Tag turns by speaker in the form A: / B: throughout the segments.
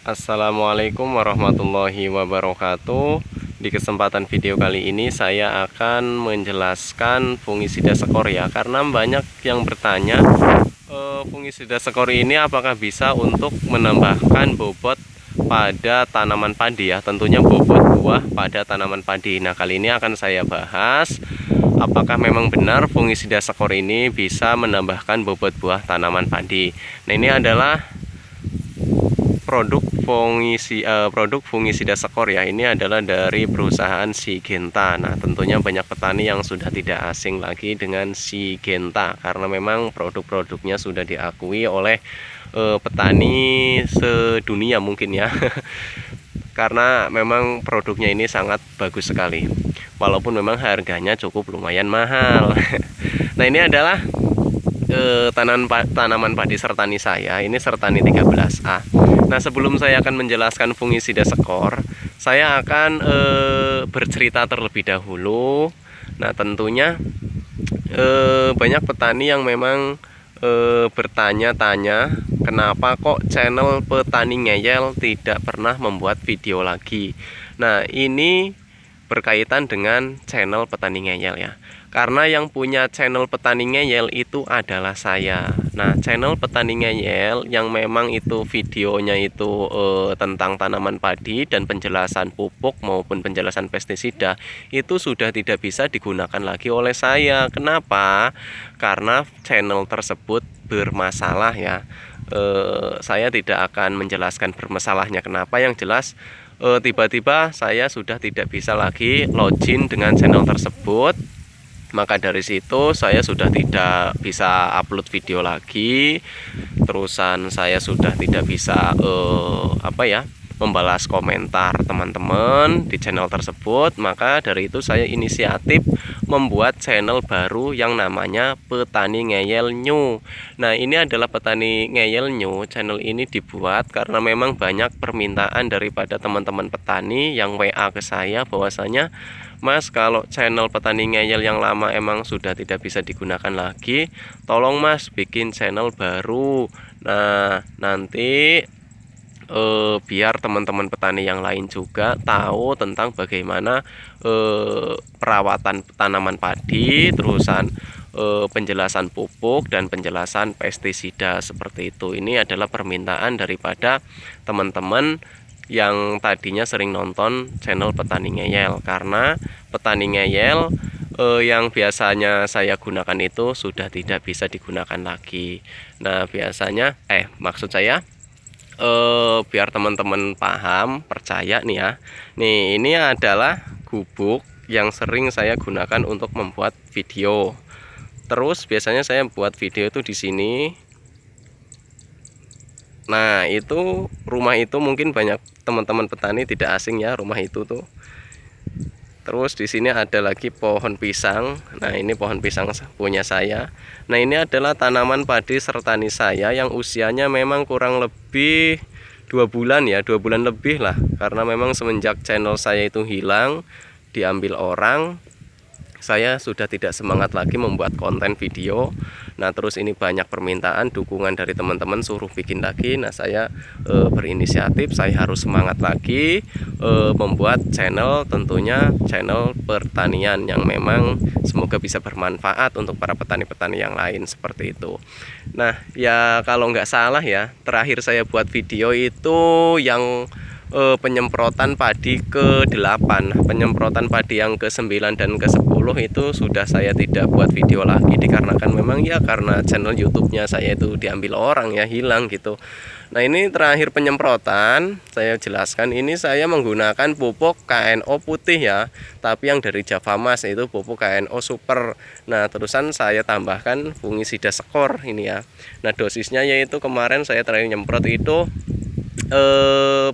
A: Assalamualaikum warahmatullahi wabarakatuh. Di kesempatan video kali ini saya akan menjelaskan fungisida sekoria karena banyak yang bertanya fungisida sekoria ini apakah bisa untuk menambahkan bobot pada tanaman padi ya, tentunya bobot buah pada tanaman padi. Nah, kali ini akan saya bahas apakah memang benar fungisida skor ini bisa menambahkan bobot buah tanaman padi. Nah, ini adalah produk fungisida skor ya. Ini adalah dari perusahaan Syngenta. Nah, tentunya banyak petani yang sudah tidak asing lagi dengan Syngenta karena memang produk-produknya sudah diakui oleh petani sedunia mungkin ya. Karena memang produknya ini sangat bagus sekali. Walaupun memang harganya cukup lumayan mahal. Nah, ini adalah tanaman padi sertani saya. Ini sertani 13A. Nah, sebelum saya akan menjelaskan fungisida skor, saya akan bercerita terlebih dahulu. Nah, tentunya banyak petani yang memang bertanya-tanya kenapa kok channel Petani Ngeyel tidak pernah membuat video lagi. Nah, ini berkaitan dengan channel Petani Ngeyel ya. Karena yang punya channel Petani Ngeyel itu adalah saya. Nah, channel Petani Ngeyel yang memang itu videonya itu tentang tanaman padi dan penjelasan pupuk maupun penjelasan pestisida itu sudah tidak bisa digunakan lagi oleh saya. Kenapa? Karena channel tersebut bermasalah ya. Saya tidak akan menjelaskan bermasalahnya kenapa, yang jelas tiba-tiba saya sudah tidak bisa lagi login dengan channel tersebut. Maka dari situ saya sudah tidak bisa upload video lagi. Terusan saya sudah tidak bisa membalas komentar teman-teman di channel tersebut. Maka dari itu saya inisiatif membuat channel baru yang namanya Petani Ngeyel New. Nah, ini adalah Petani Ngeyel New. Channel ini dibuat karena memang banyak permintaan daripada teman-teman petani yang WA ke saya bahwasanya, Mas, kalau channel Petani Ngeyel yang lama emang sudah tidak bisa digunakan lagi, tolong Mas bikin channel baru. Nah, nanti biar teman-teman petani yang lain juga tahu tentang bagaimana perawatan tanaman padi, terusan penjelasan pupuk dan penjelasan pestisida seperti itu. Ini adalah permintaan daripada teman-teman yang tadinya sering nonton channel Petani Ngeyel, karena Petani Ngeyel yang biasanya saya gunakan itu sudah tidak bisa digunakan lagi. Nah, biasanya maksud saya biar teman-teman paham, percaya nih ya. Nih, ini adalah gubuk yang sering saya gunakan untuk membuat video. Terus biasanya saya buat video itu di sini. Nah, itu rumah itu mungkin banyak teman-teman petani tidak asing ya, rumah itu tuh. Terus di sini ada lagi pohon pisang. Nah, ini pohon pisang punya saya. Nah, ini adalah tanaman padi sertani saya yang usianya memang kurang lebih 2 bulan ya, 2 bulan lebih lah. Karena memang semenjak channel saya itu hilang, diambil orang, saya sudah tidak semangat lagi membuat konten video. Nah, terus ini banyak permintaan dukungan dari teman-teman suruh bikin lagi. Nah, saya berinisiatif, saya harus semangat lagi membuat channel, tentunya channel pertanian yang memang semoga bisa bermanfaat untuk para petani-petani yang lain seperti itu. Nah, ya kalau nggak salah ya, terakhir saya buat video itu yang penyemprotan padi ke-8, penyemprotan padi yang ke-9 dan ke-10 itu sudah saya tidak buat video lagi, dikarenakan memang ya karena channel YouTube-nya saya itu diambil orang ya, hilang gitu. Nah, ini terakhir penyemprotan saya jelaskan, ini saya menggunakan pupuk KNO putih ya, tapi yang dari Javamas itu pupuk KNO super. Nah, terusan saya tambahkan fungisida skor ini ya. Nah, dosisnya yaitu kemarin saya terakhir nyemprot itu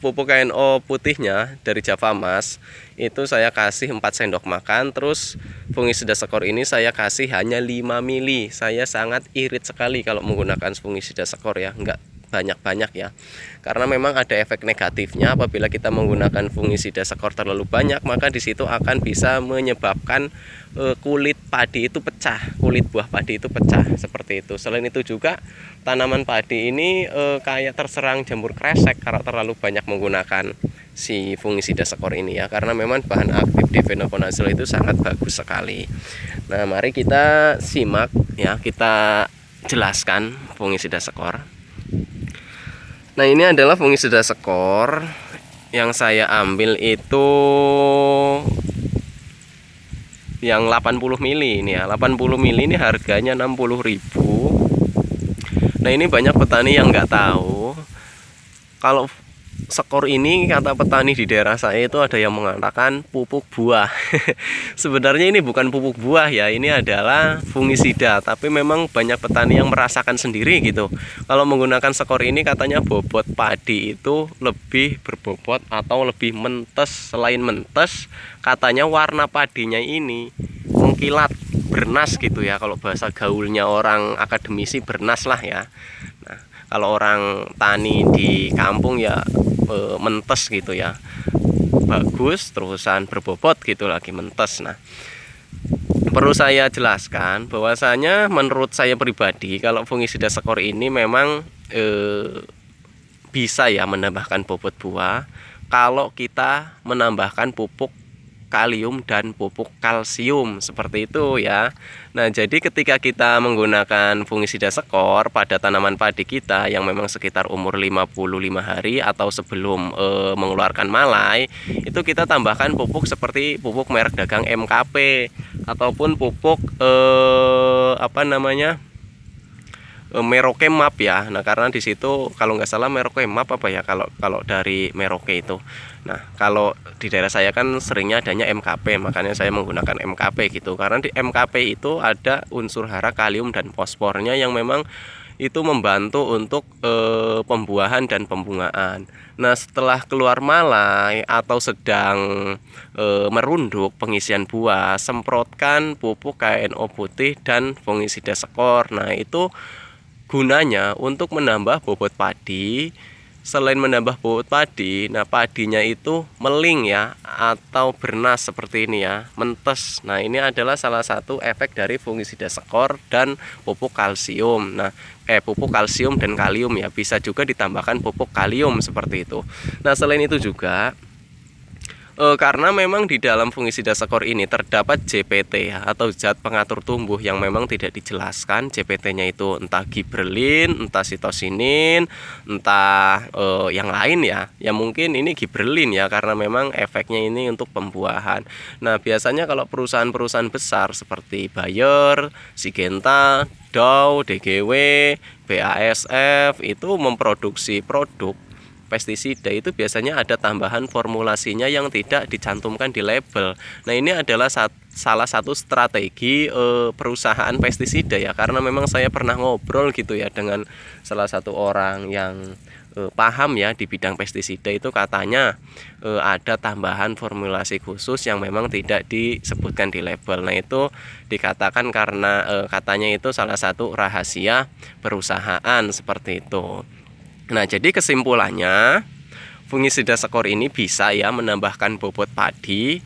A: pupuk KNO putihnya dari Javamas itu saya kasih 4 sendok makan. Terus fungisida skor ini saya kasih hanya 5 mili. Saya sangat irit sekali kalau menggunakan fungisida skor ya, enggak banyak-banyak ya. Karena memang ada efek negatifnya apabila kita menggunakan fungisida skor terlalu banyak, maka di situ akan bisa menyebabkan kulit padi itu pecah, kulit buah padi itu pecah seperti itu. Selain itu juga tanaman padi ini kayak terserang jamur kresek karena terlalu banyak menggunakan si fungisida skor ini ya, karena memang bahan aktif difenokonazol itu sangat bagus sekali. Nah, mari kita simak ya, kita jelaskan fungisida skor. Nah, ini adalah fungisida skor yang saya ambil itu yang 80 mili ini ya. 80 mili ini harganya 60.000. Nah, ini banyak petani yang nggak tahu kalau skor ini, kata petani di daerah saya itu ada yang mengatakan pupuk buah. Sebenarnya ini bukan pupuk buah ya, ini adalah fungisida. Tapi memang banyak petani yang merasakan sendiri gitu. Kalau menggunakan skor ini katanya bobot padi itu lebih berbobot atau lebih mentes. Selain mentes, katanya warna padinya ini mengkilat, bernas gitu ya. Kalau bahasa gaulnya orang akademisi, bernas lah ya. Nah, kalau orang tani di kampung ya mentes gitu ya, bagus terusan berbobot gitu, lagi mentes. Nah, perlu saya jelaskan bahwasanya menurut saya pribadi kalau fungisida skor ini memang bisa ya menambahkan bobot buah kalau kita menambahkan pupuk kalium dan pupuk kalsium seperti itu ya. Nah, jadi ketika kita menggunakan fungisida skor pada tanaman padi kita yang memang sekitar umur 55 hari atau sebelum mengeluarkan malai, itu kita tambahkan pupuk seperti pupuk merek dagang MKP ataupun pupuk Merauke Map ya. Nah, karena di situ kalau nggak salah Merauke Map apa ya, kalau dari Merauke itu. Nah, kalau di daerah saya kan seringnya adanya MKP, makanya saya menggunakan MKP gitu. Karena di MKP itu ada unsur hara, kalium dan fosfornya yang memang itu membantu untuk pembuahan dan pembungaan. Nah, setelah keluar malai atau sedang merunduk pengisian buah, semprotkan pupuk KNO putih dan fungisida skor. Nah, itu gunanya untuk menambah bobot padi. Selain menambah bobot padi, nah padinya itu meling ya, atau bernas seperti ini ya, mentes. Nah, ini adalah salah satu efek dari fungisida skor dan pupuk kalsium. Nah, pupuk kalsium dan kalium ya, bisa juga ditambahkan pupuk kalium seperti itu. Nah, selain itu juga karena memang di dalam fungisida skor ini terdapat JPT ya, atau zat pengatur tumbuh yang memang tidak dijelaskan. JPT-nya itu entah gibrelin, entah sitosinin, entah yang lain ya. Ya mungkin ini gibrelin ya, karena memang efeknya ini untuk pembuahan. Nah, biasanya kalau perusahaan-perusahaan besar seperti Bayer, Syngenta, Dow, DGW, BASF itu memproduksi produk pestisida itu biasanya ada tambahan formulasinya yang tidak dicantumkan di label. Nah, ini adalah salah satu strategi perusahaan pestisida ya, karena memang saya pernah ngobrol gitu ya dengan salah satu orang yang paham ya di bidang pestisida. Itu katanya ada tambahan formulasi khusus yang memang tidak disebutkan di label. Nah, itu dikatakan karena katanya itu salah satu rahasia perusahaan seperti itu. Nah, jadi kesimpulannya fungisida skor ini bisa ya menambahkan bobot padi.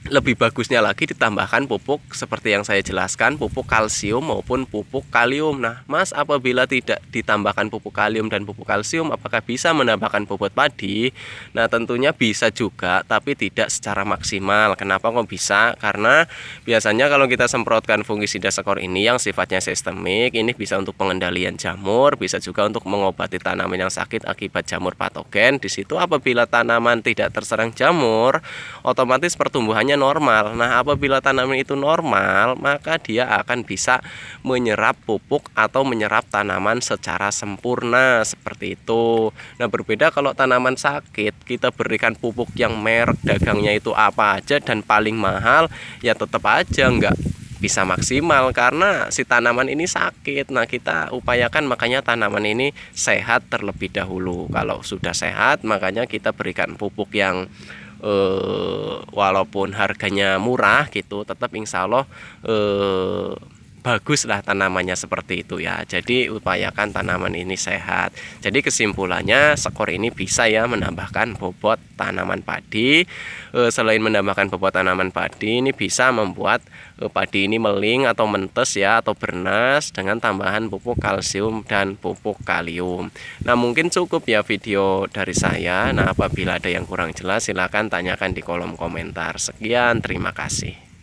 A: Lebih bagusnya lagi ditambahkan pupuk seperti yang saya jelaskan, pupuk kalsium maupun pupuk kalium. Nah, Mas, apabila tidak ditambahkan pupuk kalium dan pupuk kalsium, apakah bisa menambahkan bobot padi? Nah, tentunya bisa juga, tapi tidak secara maksimal. Kenapa kok bisa? Karena biasanya kalau kita semprotkan fungisida skor ini yang sifatnya sistemik, ini bisa untuk pengendalian jamur, bisa juga untuk mengobati tanaman yang sakit akibat jamur patogen. Di situ apabila tanaman tidak terserang jamur, otomatis pertumbuhannya normal. Nah, apabila tanaman itu normal, maka dia akan bisa menyerap pupuk atau menyerap tanaman secara sempurna seperti itu. Nah, berbeda kalau tanaman sakit, kita berikan pupuk yang merek dagangnya itu apa aja dan paling mahal, ya tetap aja nggak bisa maksimal karena si tanaman ini sakit. Nah, kita upayakan makanya tanaman ini sehat terlebih dahulu. Kalau sudah sehat, makanya kita berikan pupuk yang walaupun harganya murah gitu, tetap insya Allah baguslah tanamannya seperti itu ya. Jadi upayakan tanaman ini sehat. Jadi kesimpulannya skor ini bisa ya menambahkan bobot tanaman padi. Selain menambahkan bobot tanaman padi, ini bisa membuat padi ini meling atau mentes ya, atau bernas dengan tambahan pupuk kalsium dan pupuk kalium. Nah mungkin cukup ya video dari saya. Nah apabila ada yang kurang jelas silahkan tanyakan di kolom komentar. Sekian, terima kasih.